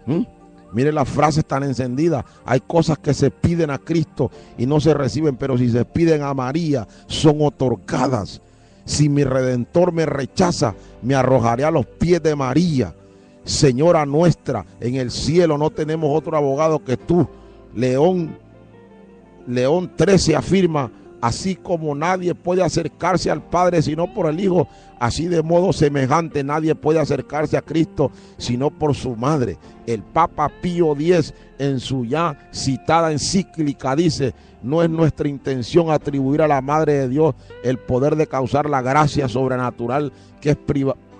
¿Mm? Miren las frases tan encendidas. Hay cosas que se piden a Cristo y no se reciben, pero si se piden a María, son otorgadas. Si mi Redentor me rechaza, me arrojaré a los pies de María. Señora nuestra, en el cielo no tenemos otro abogado que tú. León 13 afirma: así como nadie puede acercarse al Padre sino por el Hijo, así de modo semejante nadie puede acercarse a Cristo sino por su madre. El Papa Pío X, en su ya citada encíclica, dice: no es nuestra intención atribuir a la Madre de Dios el poder de causar la gracia sobrenatural que es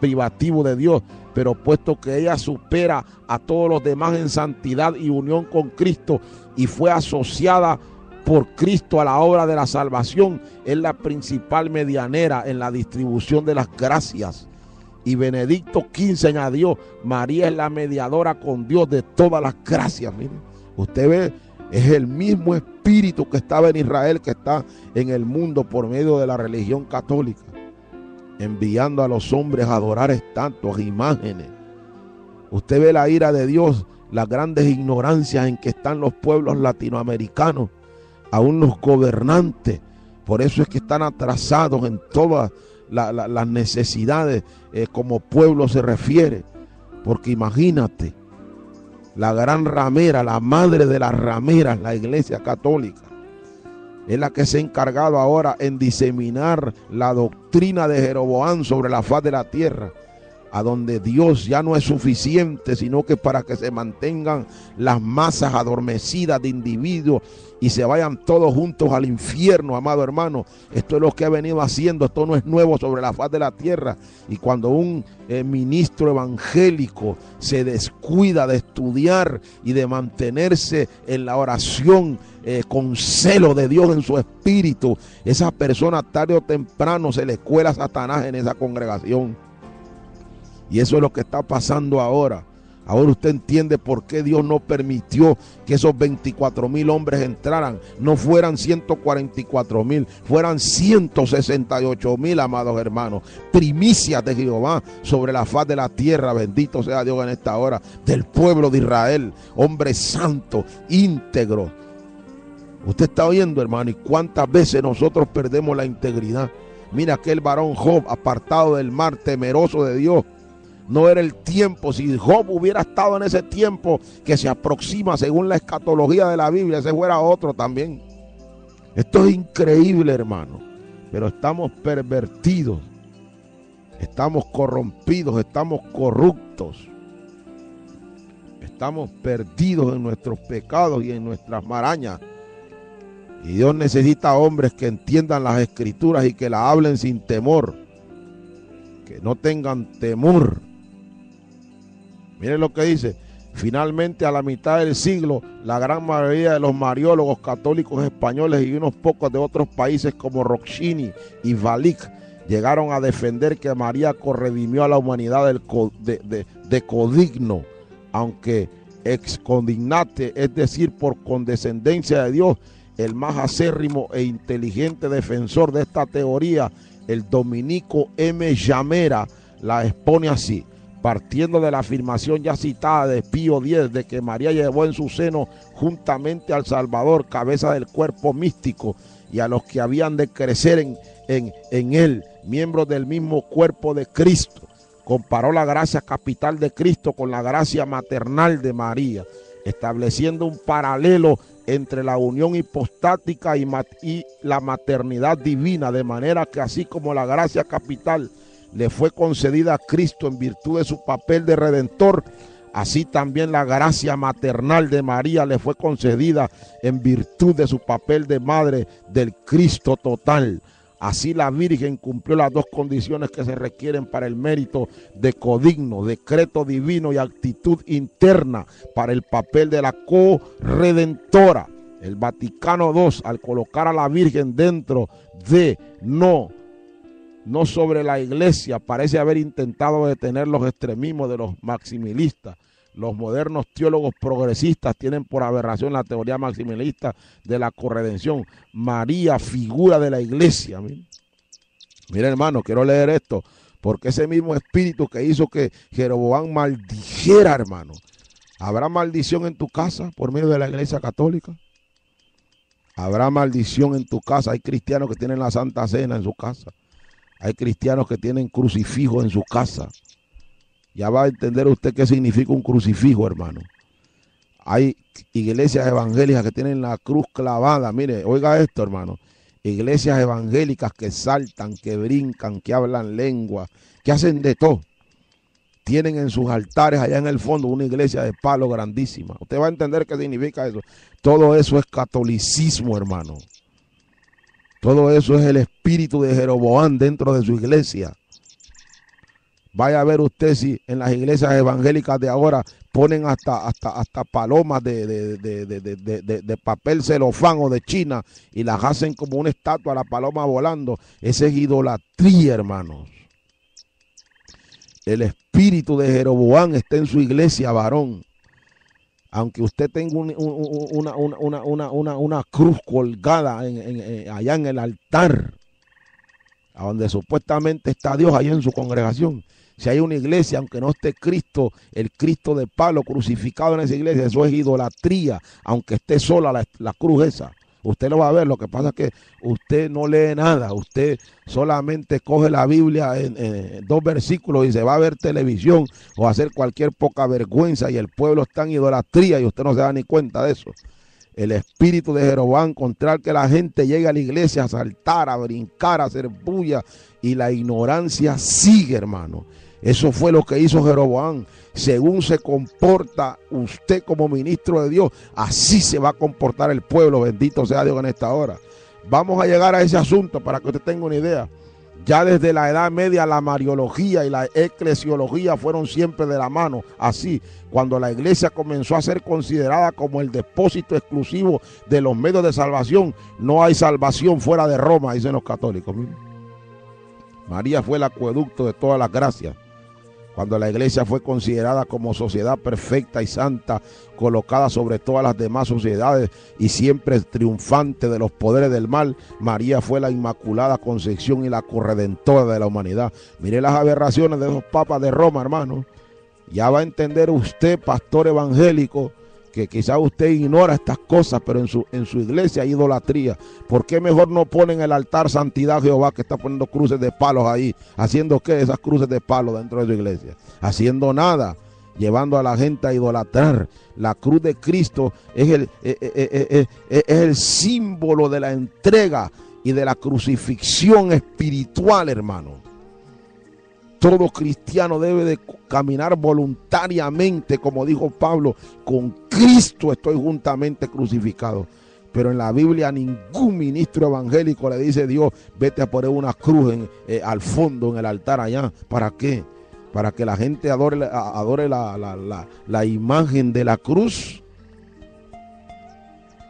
privativo de Dios, pero puesto que ella supera a todos los demás en santidad y unión con Cristo y fue asociada por Cristo a la obra de la salvación, es la principal medianera en la distribución de las gracias. Y Benedicto XV añadió: María es la mediadora con Dios de todas las gracias. Miren, usted ve, es el mismo espíritu que estaba en Israel, que está en el mundo por medio de la religión católica, enviando a los hombres a adorar estatuas, imágenes. Usted ve la ira de Dios, las grandes ignorancias en que están los pueblos latinoamericanos, aún los gobernantes. Por eso es que están atrasados en todas las necesidades como pueblo se refiere. Porque imagínate, la gran ramera, la madre de las rameras, la Iglesia Católica, es la que se ha encargado ahora en diseminar la doctrina de Jeroboam sobre la faz de la tierra, a donde Dios ya no es suficiente, sino que para que se mantengan las masas adormecidas de individuos y se vayan todos juntos al infierno, amado hermano. Esto es lo que ha venido haciendo, esto no es nuevo sobre la faz de la tierra. Y cuando un ministro evangélico se descuida de estudiar y de mantenerse en la oración con celo de Dios en su espíritu, esa persona tarde o temprano se le cuela a Satanás en esa congregación. Y eso es lo que está pasando ahora. Ahora usted entiende por qué Dios no permitió que esos 24,000 hombres entraran. No fueran 144,000, fueran 168,000, amados hermanos. Primicias de Jehová sobre la faz de la tierra. Bendito sea Dios en esta hora. Del pueblo de Israel. Hombres santos, íntegros. Usted está oyendo, hermano, y cuántas veces nosotros perdemos la integridad. Mira aquel varón Job, apartado del mar, temeroso de Dios. No era el tiempo. Si Job hubiera estado en ese tiempo que se aproxima según la escatología de la Biblia, ese fuera otro también. Esto es increíble, hermano. Pero estamos pervertidos, estamos corrompidos, estamos corruptos, estamos perdidos en nuestros pecados y en nuestras marañas. Y Dios necesita hombres que entiendan las escrituras y que las hablen sin temor, que no tengan temor. Miren lo que dice: finalmente, a la mitad del siglo, la gran mayoría de los mariólogos católicos españoles y unos pocos de otros países como Roccini y Valic llegaron a defender que María corredimió a la humanidad de codigno, aunque ex condignate, es decir, por condescendencia de Dios. El más acérrimo e inteligente defensor de esta teoría, el dominico M. Llamera, la expone así: partiendo de la afirmación ya citada de Pío X de que María llevó en su seno juntamente al Salvador, cabeza del cuerpo místico, y a los que habían de crecer en él, miembros del mismo cuerpo de Cristo, comparó la gracia capital de Cristo con la gracia maternal de María, estableciendo un paralelo entre la unión hipostática y la maternidad divina, de manera que así como la gracia capital le fue concedida a Cristo en virtud de su papel de redentor, así también la gracia maternal de María le fue concedida en virtud de su papel de madre del Cristo total. Así la Virgen cumplió las dos condiciones que se requieren para el mérito de codigno, decreto divino y actitud interna para el papel de la corredentora. El Vaticano II, al colocar a la Virgen dentro de no sobre la iglesia, parece haber intentado detener los extremismos de los maximilistas. Los modernos teólogos progresistas tienen por aberración la teoría maximalista de la corredención. María, figura de la iglesia. Mira, hermano, quiero leer esto, porque ese mismo espíritu que hizo que Jeroboam maldijera, hermano, ¿Habrá maldición en tu casa por medio de la iglesia católica? ¿Habrá maldición en tu casa? Hay cristianos que tienen la Santa Cena en su casa. Hay cristianos que tienen crucifijo en su casa. Ya va a entender usted qué significa un crucifijo, hermano. Hay iglesias evangélicas que tienen la cruz clavada. Mire, oiga esto, hermano. Iglesias evangélicas que saltan, que brincan, que hablan lengua, que hacen de todo. Tienen en sus altares allá en el fondo una iglesia de palo grandísima. Usted va a entender qué significa eso. Todo eso es catolicismo, hermano. Todo eso es el espíritu de Jeroboam dentro de su iglesia. Vaya a ver usted si en las iglesias evangélicas de ahora ponen hasta palomas de papel celofán o de China y las hacen como una estatua, la paloma volando. Esa es idolatría, hermanos. El espíritu de Jeroboam está en su iglesia, varón. Aunque usted tenga una cruz colgada allá en el altar, a donde supuestamente está Dios, allá en su congregación. Si hay una iglesia, aunque no esté Cristo, el Cristo de palo crucificado en esa iglesia, eso es idolatría, aunque esté sola la cruz esa. Usted lo va a ver, lo que pasa es que usted no lee nada, usted solamente coge la Biblia en 2 versículos y se va a ver televisión o a hacer cualquier poca vergüenza y el pueblo está en idolatría y usted no se da ni cuenta de eso. El espíritu de Jeroboam, contrario que la gente llegue a la iglesia a saltar, a brincar, a hacer bulla, y la ignorancia sigue, hermano. Eso fue lo que hizo Jeroboam. Según se comporta usted como ministro de Dios, así se va a comportar el pueblo. Bendito sea Dios en esta hora. Vamos a llegar a ese asunto para que usted tenga una idea. Ya desde la Edad Media la mariología y la eclesiología fueron siempre de la mano. Así, cuando la iglesia comenzó a ser considerada como el depósito exclusivo de los medios de salvación, no hay salvación fuera de Roma, dicen los católicos. María fue el acueducto de todas las gracias. Cuando la iglesia fue considerada como sociedad perfecta y santa, colocada sobre todas las demás sociedades y siempre triunfante de los poderes del mal, María fue la Inmaculada Concepción y la corredentora de la humanidad. Mire las aberraciones de esos papas de Roma, hermano. Ya va a entender usted, pastor evangélico, que quizás usted ignora estas cosas, pero en su iglesia hay idolatría. ¿Por qué mejor no ponen el altar Santidad Jehová, que está poniendo cruces de palos ahí? ¿Haciendo qué esas cruces de palos dentro de su iglesia? Haciendo nada, llevando a la gente a idolatrar. La cruz de Cristo es el símbolo de la entrega y de la crucifixión espiritual, hermano. Todo cristiano debe de caminar voluntariamente, como dijo Pablo, con Cristo estoy juntamente crucificado. Pero en la Biblia ningún ministro evangélico le dice a Dios, vete a poner una cruz al fondo en el altar allá. ¿Para qué? Para que la gente adore la imagen de la cruz.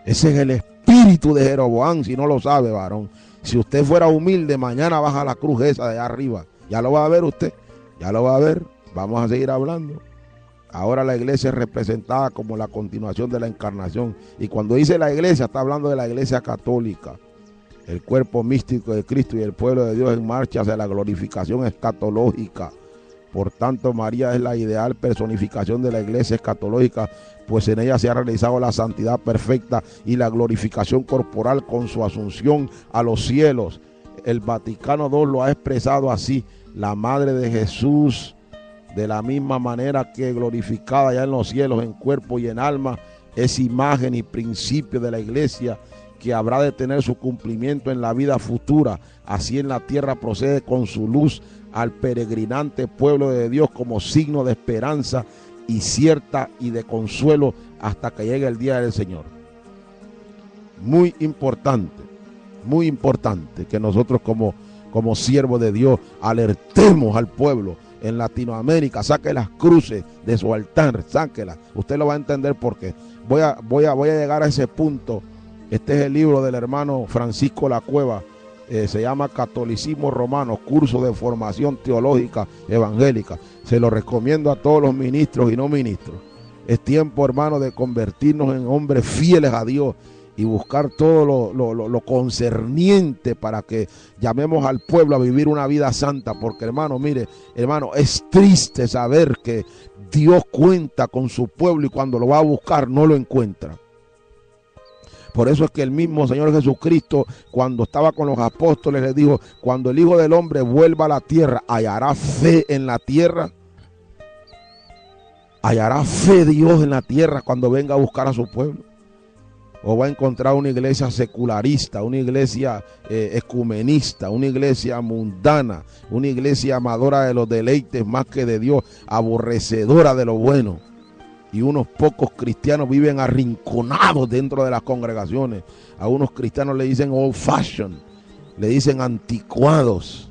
Ese es el espíritu de Jeroboam, si no lo sabe, varón. Si usted fuera humilde, mañana baja la cruz esa de allá arriba. Ya lo va a ver usted, ya lo va a ver. Vamos a seguir hablando. Ahora la iglesia es representada como la continuación de la encarnación. Y cuando dice la iglesia, está hablando de la iglesia católica. El cuerpo místico de Cristo y el pueblo de Dios en marcha hacia la glorificación escatológica. Por tanto, María es la ideal personificación de la iglesia escatológica, pues en ella se ha realizado la santidad perfecta y la glorificación corporal con su asunción a los cielos. El Vaticano II lo ha expresado así: la madre de Jesús, de la misma manera que glorificada ya en los cielos en cuerpo y en alma, es imagen y principio de la iglesia que habrá de tener su cumplimiento en la vida futura. Así en la tierra procede con su luz al peregrinante pueblo de Dios como signo de esperanza y cierta y de consuelo hasta que llegue el día del Señor. Muy importante que nosotros como siervos de Dios alertemos al pueblo en Latinoamérica. Saque las cruces de su altar, sáquelas. Usted lo va a entender porque voy a llegar a ese punto. Este es el libro del hermano Francisco La Cueva. Se llama Catolicismo Romano, curso de formación teológica evangélica. Se lo recomiendo a todos los ministros y no ministros. Es tiempo, hermano, de convertirnos en hombres fieles a Dios y buscar todo lo concerniente para que llamemos al pueblo a vivir una vida santa. Porque, hermano, mire, hermano, es triste saber que Dios cuenta con su pueblo y cuando lo va a buscar no lo encuentra. Por eso es que el mismo Señor Jesucristo, cuando estaba con los apóstoles, les dijo: cuando el Hijo del Hombre vuelva a la tierra, ¿hallará fe en la tierra? ¿Hallará fe Dios en la tierra cuando venga a buscar a su pueblo? ¿O va a encontrar una iglesia secularista, una iglesia ecumenista, una iglesia mundana, una iglesia amadora de los deleites más que de Dios, aborrecedora de lo bueno? Y unos pocos cristianos viven arrinconados dentro de las congregaciones. A unos cristianos le dicen old fashion, le dicen anticuados.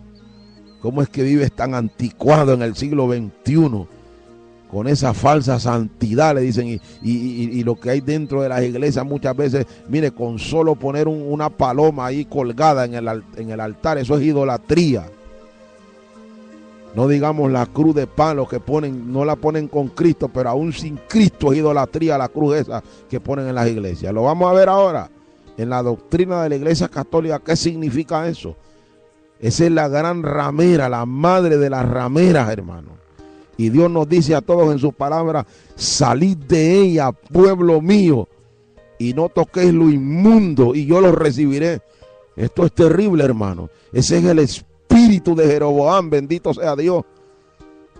¿Cómo es que vives tan anticuado en el siglo XXI? Con esa falsa santidad, le dicen, y lo que hay dentro de las iglesias muchas veces, mire, con solo poner una paloma ahí colgada en el altar, eso es idolatría. No digamos la cruz de palo que ponen, no la ponen con Cristo, pero aún sin Cristo es idolatría la cruz esa que ponen en las iglesias. Lo vamos a ver ahora en la doctrina de la iglesia católica. ¿Qué significa eso? Esa es la gran ramera, la madre de las rameras, hermano. Y Dios nos dice a todos en su palabra: salid de ella, pueblo mío, y no toquéis lo inmundo, y yo los recibiré. Esto es terrible, hermano. Ese es el espíritu de Jeroboam, bendito sea Dios,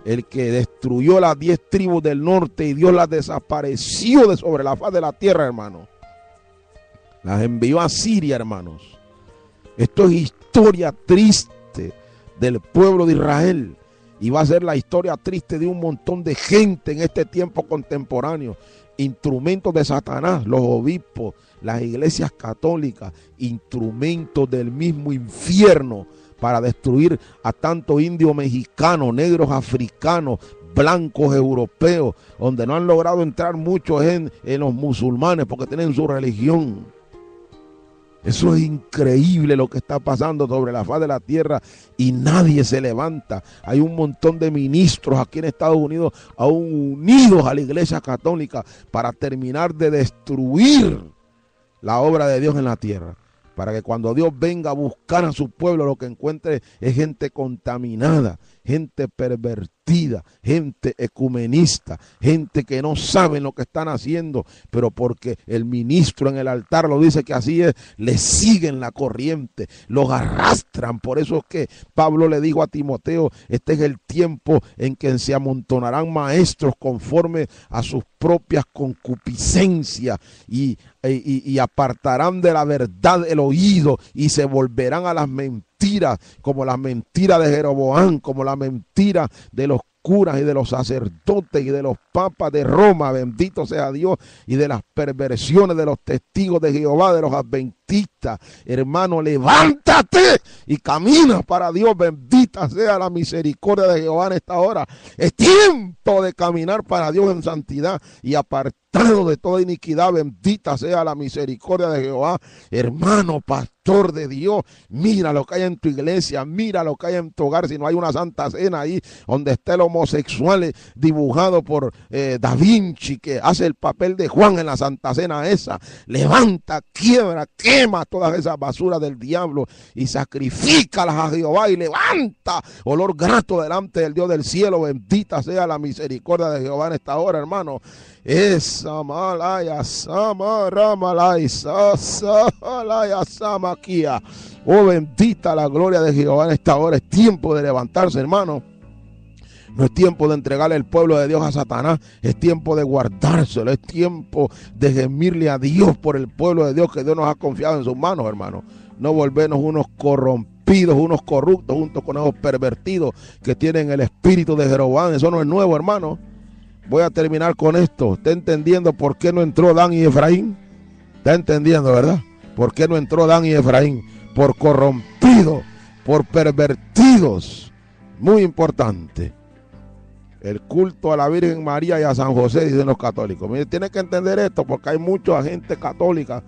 el que destruyó las 10 tribus del norte y Dios las desapareció de sobre la faz de la tierra, hermano. Las envió a Siria, hermanos. Esto es historia triste del pueblo de Israel. Y va a ser la historia triste de un montón de gente en este tiempo contemporáneo. Instrumentos de Satanás, los obispos, las iglesias católicas, instrumentos del mismo infierno para destruir a tanto indio mexicano, negros africanos, blancos europeos, donde no han logrado entrar muchos en los musulmanes porque tienen su religión. Eso es increíble lo que está pasando sobre la faz de la tierra y nadie se levanta. Hay un montón de ministros aquí en Estados Unidos aún unidos a la iglesia católica para terminar de destruir la obra de Dios en la tierra. Para que cuando Dios venga a buscar a su pueblo, lo que encuentre es gente contaminada, gente pervertida, gente ecumenista, gente que no saben lo que están haciendo, pero porque el ministro en el altar lo dice que así es, le siguen la corriente, los arrastran. Por eso es que Pablo le dijo a Timoteo: este es el tiempo en que se amontonarán maestros conforme a sus propias concupiscencias y apartarán de la verdad el oído y se volverán a las mentiras, como la mentira de Jeroboam, como la mentira de los curas y de los sacerdotes y de los papas de Roma, bendito sea Dios, y de las perversiones de los testigos de Jehová, de los adventistas. Hermano, levántate y camina para Dios, bendita sea la misericordia de Jehová en esta hora. Es tiempo de caminar para Dios en santidad y apartado de toda iniquidad, bendita sea la misericordia de Jehová. Hermano, pastor de Dios, mira lo que hay en tu iglesia, mira lo que hay en tu hogar. Si no hay una santa cena ahí donde está el homosexual dibujado por Da Vinci, que hace el papel de Juan en la santa cena esa, levanta, quiebra, quema todas esas basuras del diablo y sacrifícalas a Jehová y levanta olor grato delante del Dios del cielo. Bendita sea la misericordia de Jehová en esta hora, hermano. Esa malaya samaramalaya sasalaya samaquia. Oh, bendita la gloria de Jehová en esta hora. Es tiempo de levantarse, hermano. No es tiempo de entregarle el pueblo de Dios a Satanás, es tiempo de guardárselo, es tiempo de gemirle a Dios por el pueblo de Dios que Dios nos ha confiado en sus manos, hermano. No volvernos unos corrompidos, unos corruptos junto con esos pervertidos que tienen el espíritu de Jeroboam. Eso no es nuevo, hermano. Voy a terminar con esto. ¿Está entendiendo por qué no entró Dan y Efraín? ¿Está entendiendo, verdad? ¿Por qué no entró Dan y Efraín? Por corrompidos, por pervertidos. Muy importante. El culto a la Virgen María y a San José, dicen los católicos. Mire, tiene que entender esto porque hay mucha gente católica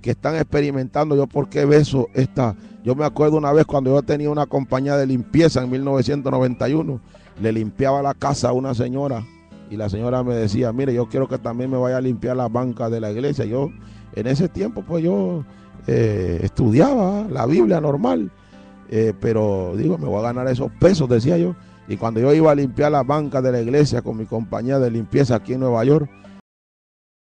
que están experimentando. Yo, ¿por qué beso esta? Yo me acuerdo una vez cuando yo tenía una compañía de limpieza en 1991. Le limpiaba la casa a una señora y la señora me decía: mire, yo quiero que también me vaya a limpiar las bancas de la iglesia. Yo, en ese tiempo, pues yo estudiaba la Biblia normal, pero digo, me voy a ganar esos pesos, decía yo. Y cuando yo iba a limpiar las bancas de la iglesia con mi compañía de limpieza aquí en Nueva York,